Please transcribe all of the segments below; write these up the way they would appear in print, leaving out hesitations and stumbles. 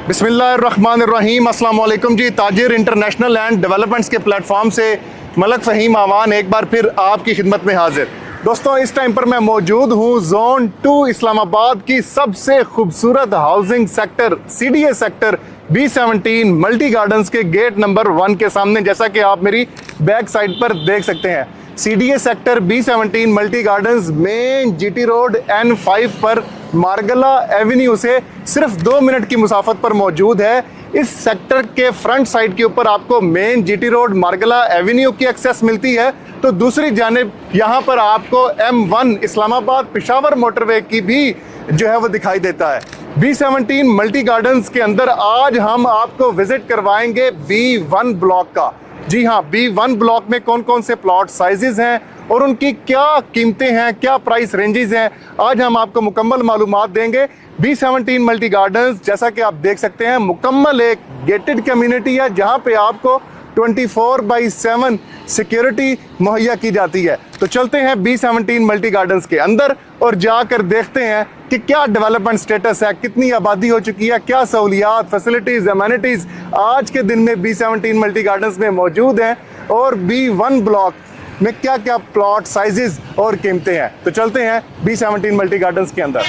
बिस्मिल्लाहिर्रहमानिर्रहीम। अस्सलाम वालेकुम जी। ताजिर इंटरनेशनल लैंड डेवलपमेंट्स के प्लेटफॉर्म से मलक फ़हीम आवान एक बार फिर आपकी खिदमत में हाजिर। दोस्तों, इस टाइम पर मैं मौजूद हूँ जोन 2 इस्लामाबाद की सबसे खूबसूरत housing sector CDA sector B17 multi gardens के गेट नंबर 1 के सामने। जैसा कि आप मेरी बैक साइड पर देख सकते हैं, CDA sector B17 multi gardens main GT road N5 पर मार्गला एवेन्यू से सिर्फ 2 मिनट की मुसाफत पर मौजूद है। इस सेक्टर के फ्रंट साइड के ऊपर आपको मेन GT रोड मार्गला एवेन्यू की एक्सेस मिलती है, तो दूसरी जानिब यहाँ पर आपको M1 इस्लामाबाद पेशावर मोटरवे की भी जो है वो दिखाई देता है। B17 मल्टी गार्डन्स के अंदर आज हम आपको विजिट करवाएंगे B1 ब्लॉक का। जी हाँ, B1 ब्लॉक में कौन कौन से प्लॉट साइजेस हैं और उनकी क्या कीमतें हैं, क्या प्राइस रेंजेस हैं, आज हम आपको मुकम्मल मालूमात देंगे। B17 मल्टी गार्डन्स, जैसा कि आप देख सकते हैं, मुकम्मल एक गेटेड कम्युनिटी है जहां पे आपको 24/7 सिक्योरिटी मुहैया की जाती है। तो चलते हैं B17 मल्टी गार्डन्स के अंदर और जाकर देखते हैं कि क्या डेवलपमेंट स्टेटस है, कितनी आबादी हो चुकी है, क्या सहूलियात, फैसिलिटीज़, एमेनिटीज़ आज के दिन में B17 मल्टी गार्डन्स में मौजूद हैं और B1 ब्लॉक में क्या क्या प्लॉट साइजेस और कीमतें हैं। तो चलते हैं B17 मल्टी गार्डन्स के अंदर।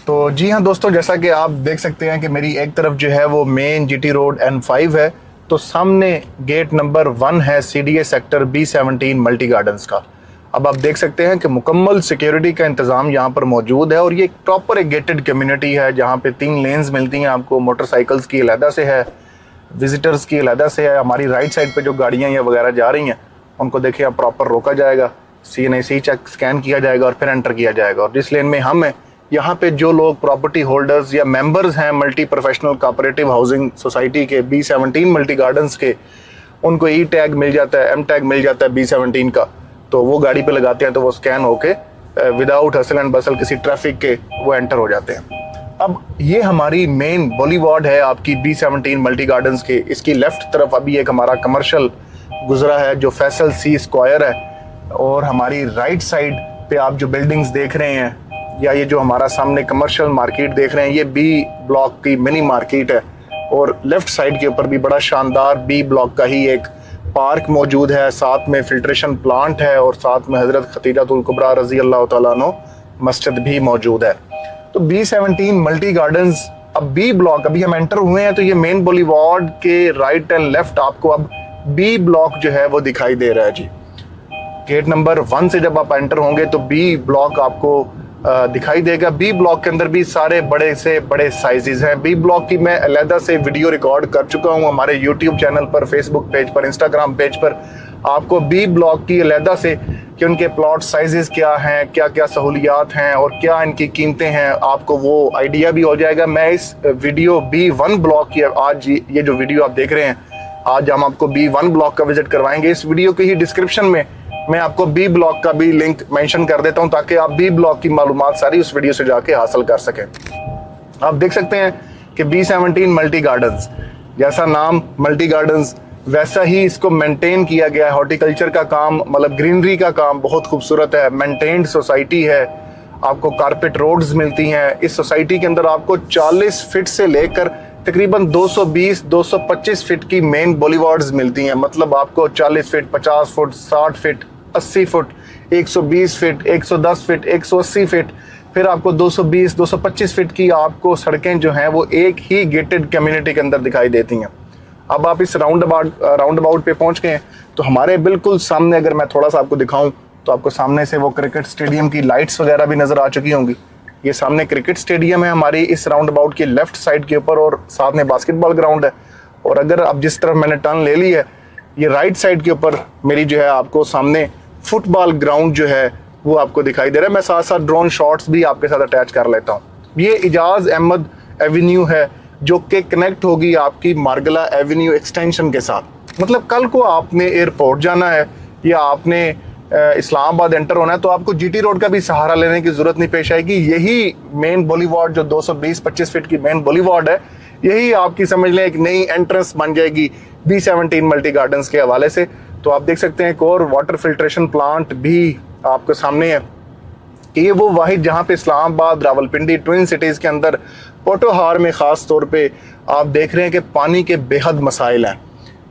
तो जी हाँ दोस्तों, जैसा कि आप देख सकते हैं कि मेरी एक तरफ जो है वो मेन GT रोड N5 है, तो सामने गेट नंबर 1 है CDA sector B17 multi gardens का। अब आप देख सकते हैं कि मुकम्मल सिक्योरिटी का इंतज़ाम यहाँ पर मौजूद है और ये प्रॉपर एक गेटेड कम्युनिटी है जहाँ पे 3 लेन्स मिलती हैं आपको। मोटरसाइकिल्स की अलहदा से है, विजिटर्स की अलहदा से है। हमारी राइट साइड पे जो गाड़ियाँ या वगैरह जा रही हैं उनको देखिए आप प्रॉपर रोका जाएगा, CNIC चेक स्कैन किया जाएगा और फिर एंटर किया जाएगा। और जिस लेन में हम हैं, यहाँ पे जो लोग प्रॉपर्टी होल्डर्स या मेंबर्स हैं multi professional cooperative housing society के B17 मल्टी गार्डन्स के, उनको E टैग मिल जाता है, M टैग मिल जाता है B17 का। तो वो गाड़ी पे लगाते हैं तो वो स्कैन होके विदाउट हसल एंड बसल किसी ट्रैफिक के वो एंटर हो जाते हैं। अब ये हमारी मेन बॉलीवॉर्ड है आपकी B17 मल्टी गार्डन्स के। इसकी लेफ्ट तरफ अभी एक हमारा कमर्शियल गुजरा है जो फैसल सी स्क्वायर है, और हमारी राइट साइड पे आप जो बिल्डिंग्स देख रहे हैं या ये जो हमारा सामने कमर्शियल मार्केट देख रहे हैं, ये B ब्लॉक की मिनी मार्केट है। और लेफ्ट साइड के ऊपर भी बड़ा शानदार B ब्लॉक का ही एक पार्क मौजूद है, साथ में फिल्ट्रेशन प्लांट है और साथ में हज़रत खतीजतुल कुबरा रज़ी अल्लाह तआला अन्हा मस्जिद भी मौजूद है। तो B17 मल्टी गार्डन्स, अब B ब्लॉक अभी हम एंटर हुए हैं तो ये मेन बॉलीवॉर्ड के राइट एंड लेफ्ट आपको अब B ब्लॉक जो है वो दिखाई दे रहा है जी। गेट नंबर 1 से जब आप एंटर होंगे तो B ब्लॉक आपको दिखाई देगा। B ब्लॉक के अंदर भी सारे बड़े से बड़े साइजेस हैं। B ब्लॉक की मैं अलहदा से वीडियो रिकॉर्ड कर चुका हूं हमारे YouTube चैनल पर, Facebook पेज पर, Instagram पेज पर। आपको B ब्लॉक की अलहदा से कि उनके प्लॉट साइजेस क्या हैं, क्या क्या सहूलियात हैं और क्या इनकी कीमतें हैं, आपको वो आइडिया भी हो जाएगा। मैं इस वीडियो B1 ब्लॉक की, आज ये जो वीडियो आप देख रहे हैं, आज हम आपको B1 ब्लॉक का विजिट करवाएंगे। इस वीडियो के ही डिस्क्रिप्शन में मैं आपको B ब्लॉक का भी लिंक मेंशन कर देता हूं ताकि आप B ब्लॉक की मालूमात सारी उस वीडियो से जाके हासिल कर सकें। आप देख सकते हैं कि B17 मल्टी गार्डन्स, जैसा नाम मल्टी गार्डन्स वैसा ही इसको मेंटेन किया गया है। हॉर्टिकल्चर का काम, मतलब ग्रीनरी का काम बहुत खूबसूरत है। मेंटेन्ड सोसाइटी है, आपको कारपेट रोड्स मिलती हैं। इस सोसाइटी के अंदर आपको 40 फीट से लेकर तकरीबन 220-225 फीट की मेन बॉलीवॉर्ड्स मिलती हैं। मतलब आपको 40 feet, 50 foot, 60 feet, 80 foot, 120 feet, 110 feet, 180 feet, फिर आपको 220-225 फीट की आपको सड़कें जो हैं वो एक ही गेटेड कम्युनिटी के अंदर दिखाई देती हैं। अब आप इस राउंड अबाउट पे पहुंच गए तो हमारे बिल्कुल सामने, अगर मैं थोड़ा सा आपको दिखाऊं तो आपको सामने से वो क्रिकेट स्टेडियम की लाइट्स वगैरह भी नज़र आ चुकी होंगी। ये सामने क्रिकेट स्टेडियम है हमारी इस राउंड अबाउट की लेफ्ट साइड के ऊपर, और साथ में बास्केटबॉल ग्राउंड है। और अगर अब जिस तरफ मैंने टर्न ले ली है, ये राइट साइड के ऊपर मेरी जो है आपको सामने फुटबॉल ग्राउंड जो है वो आपको दिखाई दे रहा है। मैं साथ साथ ड्रोन शॉट्स भी आपके साथ अटैच कर लेता हूँ। ये इजाज़ अहमद एवेन्यू है जो कि कनेक्ट होगी आपकी मार्गला एवेन्यू एक्सटेंशन के साथ। मतलब कल को आपने एयरपोर्ट जाना है या आपने इस्लामाबाद एंटर होना है तो आपको GT रोड का भी सहारा लेने की जरूरत नहीं पेश आएगी। यही मेन बॉलीवॉर्ड जो 220-25 फीट की मेन बॉलीवॉर्ड है, यही आपकी समझ लें एक नई एंट्रेंस बन जाएगी B17 मल्टी गार्डन्स के हवाले से। तो आप देख सकते हैं एक और वाटर फिल्ट्रेशन प्लांट भी आपके सामने है कि ये वो वाहिद जहाँ पे इस्लामाबाद, रावलपिंडी, ट्विन सिटीज़ के अंदर पोटोहार में ख़ास तौर पे आप देख रहे हैं कि पानी के बेहद मसाइल हैं।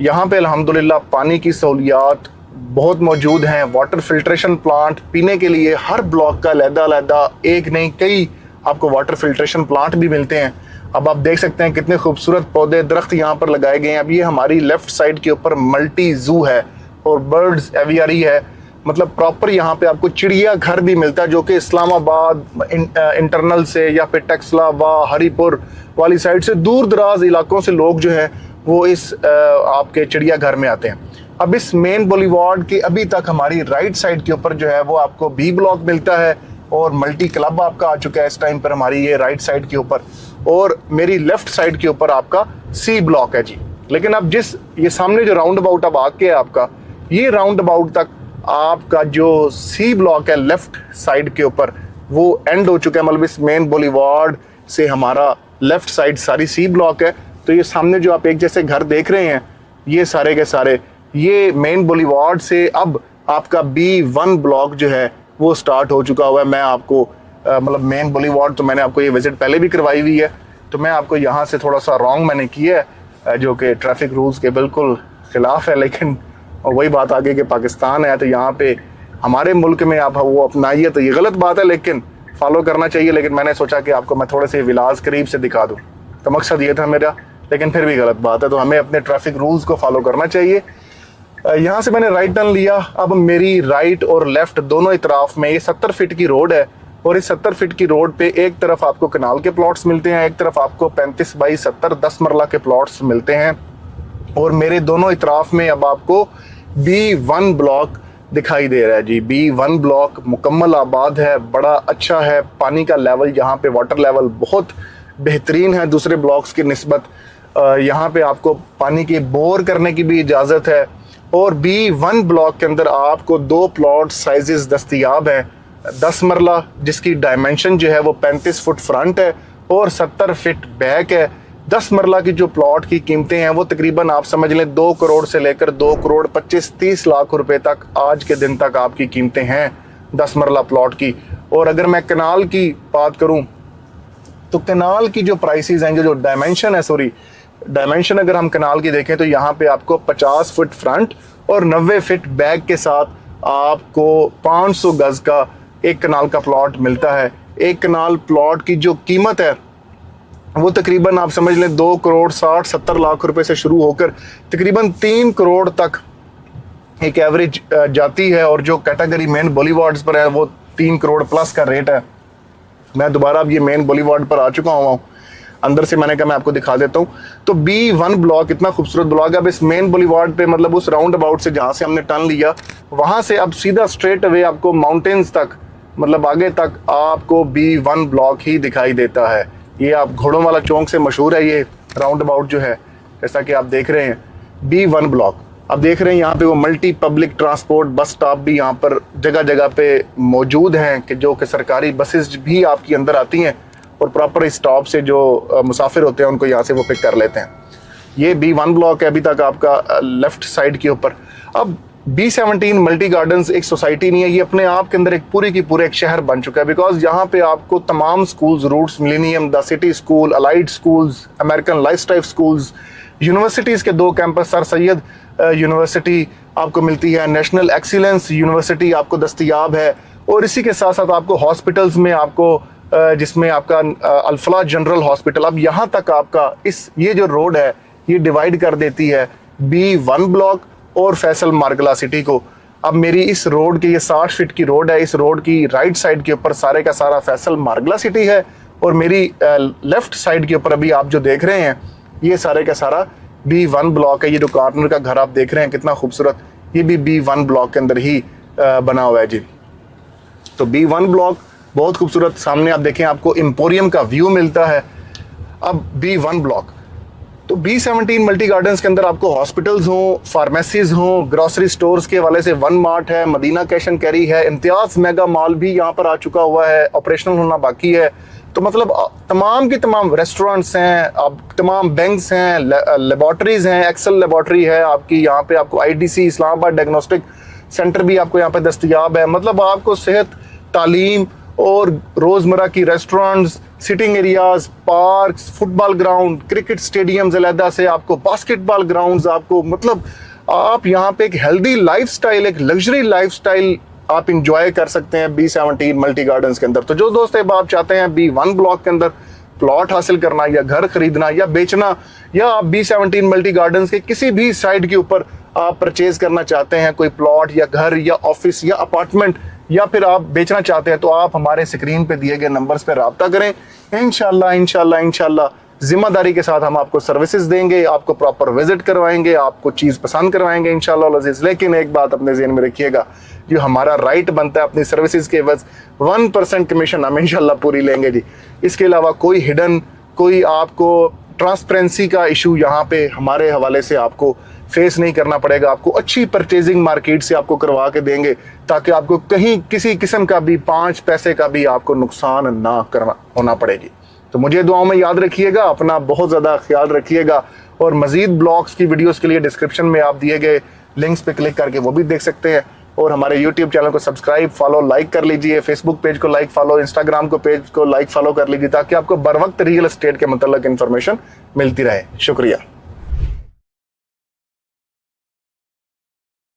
यहाँ पे अल्हम्दुलिल्लाह पानी की सहूलियात बहुत मौजूद हैं। वाटर फिल्ट्रेशन प्लांट पीने के लिए हर ब्लॉक का अलग-अलग, एक नहीं कई आपको वाटर फिल्ट्रेशन प्लांट भी मिलते हैं। अब आप देख सकते हैं कितने खूबसूरत पौधे दरख्त यहाँ पर लगाए गए हैं। अब ये हमारी लेफ़्ट साइड के ऊपर मल्टी ज़ू है और बर्ड्स एवियरी है, मतलब प्रॉपर यहाँ पे आपको चिड़िया घर भी मिलता है जो कि इस्लामाबाद इंटरनल से या फिर टेक्सला व हरीपुर वाली साइड से दूर दराज इलाकों से लोग जो हैं वो इस आपके चिड़िया घर में आते हैं। अब इस मेन बुलेवार्ड के अभी तक हमारी राइट साइड के ऊपर जो है वो आपको बी ब्लॉक मिलता है और मल्टी क्लब आपका आ चुका है इस टाइम पर हमारी ये राइट साइड के ऊपर, और मेरी लेफ्ट साइड के ऊपर आपका सी ब्लॉक है जी। लेकिन अब जिस ये सामने जो राउंड अबाउट अब आके है आपका, ये राउंड अबाउट तक आपका जो सी ब्लॉक है लेफ्ट साइड के ऊपर वो एंड हो चुका है, मतलब इस मेन बुलेवार्ड से हमारा लेफ्ट साइड सारी सी ब्लॉक है। तो ये सामने जो आप एक जैसे घर देख रहे हैं ये सारे के सारे ये मेन बुलेवार्ड से अब आपका B1 ब्लॉक जो है वो स्टार्ट हो चुका हुआ है। मैं आपको मतलब मेन बुलेवार्ड तो मैंने आपको ये विजिट पहले भी करवाई हुई है, तो मैं आपको यहाँ से थोड़ा सा रॉन्ग मैंने किया है जो कि ट्रैफिक रूल्स के बिल्कुल खिलाफ है। लेकिन वही बात आगे कि पाकिस्तान है तो यहाँ पे हमारे मुल्क में आप वो अपनाइए तो ये गलत बात है, लेकिन फॉलो करना चाहिए। लेकिन मैंने सोचा कि आपको मैं थोड़े से विलास करीब से दिखा दूँ, तो मकसद ये था मेरा, लेकिन फिर भी गलत बात है, तो हमें अपने ट्रैफिक रूल्स को फॉलो करना चाहिए। यहाँ से मैंने राइट टर्न लिया। अब मेरी राइट और लेफ्ट दोनों इतराफ में ये 70 फीट की रोड है और इस 70 फीट की रोड पे एक तरफ आपको कनाल के प्लॉट्स मिलते हैं, एक तरफ आपको 35 बाई 70 10 मरला के प्लॉट्स मिलते हैं, और मेरे दोनों इतराफ में अब आपको B1 ब्लॉक दिखाई दे रहा है जी। B1 ब्लॉक मुकम्मल आबाद है, बड़ा अच्छा है। पानी का लेवल यहाँ पे वाटर लेवल बहुत बेहतरीन है दूसरे ब्लॉक्स की निस्बत। यहाँ पे आपको पानी की बोर करने की भी इजाज़त है, और B1 ब्लॉक के अंदर आपको 2 प्लॉट साइजेस दस्तयाब हैं। 10 मरला जिसकी डायमेंशन जो है वो 35 फुट फ्रंट है और 70 फीट बैक है। 10 मरला की जो प्लॉट की कीमतें हैं वो तकरीबन आप समझ लें 2 करोड़ से लेकर 2 करोड़ 25-30 लाख रुपए तक आज के दिन तक आपकी कीमतें हैं 10 मरला प्लॉट की। और अगर मैं कनाल की बात करूं तो कनाल की जो प्राइसेस हैं, जो डायमेंशन है, डायमेंशन अगर हम कनाल की देखें तो यहाँ पे आपको 50 फुट फ्रंट और 90 फीट बैक के साथ आपको 500 गज का एक कनाल का प्लॉट मिलता है। एक कनाल प्लॉट की जो कीमत है वो तकरीबन आप समझ लें 2 करोड़ 60-70 लाख रुपए से शुरू होकर तकरीबन 3 करोड़ तक एक एवरेज जाती है, और जो कैटेगरी मेन बुलेवार्ड्स पर है वो 3 करोड़ प्लस का रेट है। मैं दोबारा अब ये मेन बुलेवार्ड पर आ चुका हूँ, अंदर से मैंने कहा मैं आपको दिखा देता हूँ। तो B1 ब्लॉक इतना खूबसूरत ब्लॉक है। अब इस मेन बुलेवार्ड पे मतलब उस राउंड अबाउट से जहाँ से हमने टर्न लिया वहाँ से अब सीधा स्ट्रेट अवे आपको माउंटेन्स तक, मतलब आगे तक आपको B1 ब्लॉक ही दिखाई देता है। ये आप घोड़ों वाला चौक से मशहूर है ये राउंड अबाउट जो है, जैसा कि आप देख रहे हैं B1 ब्लॉक। आप देख रहे हैं यहाँ पे वो multi public transport bus stop भी यहाँ पर जगह जगह पे मौजूद हैं कि जो कि सरकारी बसेस भी आपकी अंदर आती हैं और प्रॉपर इस स्टॉप से जो मुसाफिर होते हैं उनको यहाँ से वो पिक कर लेते हैं। ये B1 ब्लॉक है अभी तक आपका लेफ्ट साइड के ऊपर। अब B17 मल्टी गार्डन्स एक सोसाइटी नहीं है, ये अपने आप के अंदर एक पूरी की पूरे एक शहर बन चुका है, बिकॉज यहाँ पे आपको तमाम schools, Roots, Millennium, the City School, Allied Schools, American Life Schools, universities के 2 कैंपस, सर सैयद यूनिवर्सिटी आपको मिलती है, नेशनल एक्सीलेंस यूनिवर्सिटी आपको दस्तयाब है, और इसी के साथ साथ आपको हॉस्पिटल्स में आपको जिसमें आपका अल्फला जनरल हॉस्पिटल। अब यहाँ तक आपका ये जो रोड है ये डिवाइड कर देती है B1 ब्लॉक और फैसल मार्गला सिटी को। अब मेरी इस रोड की ये 60 फीट की रोड है, इस रोड की राइट साइड के ऊपर सारे का सारा फैसल मार्गला सिटी है, और मेरी लेफ्ट साइड के ऊपर अभी आप जो देख रहे हैं ये सारे का सारा B1 ब्लॉक है। ये जो कॉर्नर का घर आप देख रहे हैं कितना खूबसूरत, ये भी B1 ब्लॉक के अंदर ही बना हुआ है जी। तो B1 ब्लॉक बहुत खूबसूरत। सामने आप देखें आपको एम्पोरियम का व्यू मिलता है। अब B1 ब्लॉक तो B17 मल्टी गार्डन्स के अंदर आपको हॉस्पिटल्स हों, फार्मेसीज हों, ग्रोसरी स्टोर्स के हवाले से वन मार्ट है, मदीना कैश एंड कैरी है, इम्तियाज़ मेगा मॉल भी यहाँ पर आ चुका हुआ है, ऑपरेशनल होना बाकी है। तो मतलब तमाम की तमाम रेस्टोरेंट्स हैं, अब तमाम बैंक्स हैं, लेबॉर्टरीज हैं, एक्सेल लेबॉर्टरी है आपकी यहाँ पे, आपको IDC इस्लामाबाद डायग्नोस्टिक सेंटर भी आपको यहाँ पे दस्तयाब है। मतलब आपको सेहत, तालीम और रोज़मर्रा की restaurants, sitting areas, parks, football ground, cricket stadiums अलहदा से, आपको बास्केटबॉल ग्राउंड्स, आपको मतलब आप यहाँ पे एक हेल्दी लाइफस्टाइल, एक लग्जरी लाइफस्टाइल आप इंजॉय कर सकते हैं B17 मल्टी गार्डन्स के अंदर। तो जो दोस्त आप चाहते हैं B1 ब्लॉक के अंदर प्लॉट हासिल करना या घर खरीदना या बेचना, या आप B17 मल्टी गार्डन्स के किसी भी साइड के ऊपर आप परचेज करना चाहते हैं, कोई प्लॉट या घर या ऑफिस या अपार्टमेंट, या फिर आप बेचना चाहते हैं, तो आप हमारे स्क्रीन पे दिए गए नंबर्स पे रब्ता करें। इंशाल्लाह जिम्मेदारी के साथ हम आपको सर्विसेज देंगे, आपको प्रॉपर विजिट करवाएंगे, आपको चीज़ पसंद करवाएंगे इंशाल्लाह अज़ीज़। लेकिन एक बात अपने ज़हन में रखिएगा, जो हमारा राइट बनता है अपनी सर्विसेज के एवज 1% कमीशन हम इंशाल्लाह पूरी लेंगे जी। इसके अलावा कोई हिडन, कोई आपको ट्रांसपेरेंसी का इशू यहाँ पे हमारे हवाले से आपको फेस नहीं करना पड़ेगा। आपको अच्छी परचेजिंग मार्केट से आपको करवा के देंगे, ताकि आपको कहीं किसी किस्म का भी 5 पैसे का भी आपको नुकसान ना करना होना पड़ेगी। तो मुझे दुआओं में याद रखिएगा, अपना बहुत ज़्यादा ख्याल रखिएगा, और मज़ीद ब्लॉग्स की वीडियोस के लिए डिस्क्रिप्शन में आप दिए गए लिंक्स पे क्लिक करके वो भी देख सकते हैं। और हमारे यूट्यूब चैनल को सब्सक्राइब, फॉलो, लाइक कर लीजिए, फेसबुक पेज को लाइक, फॉलो, इंस्टाग्राम को पेज को लाइक, फॉलो कर लीजिए, ताकि आपको बर वक्त रियल एस्टेट के मतलब इन्फॉर्मेशन मिलती रहे। शुक्रिया।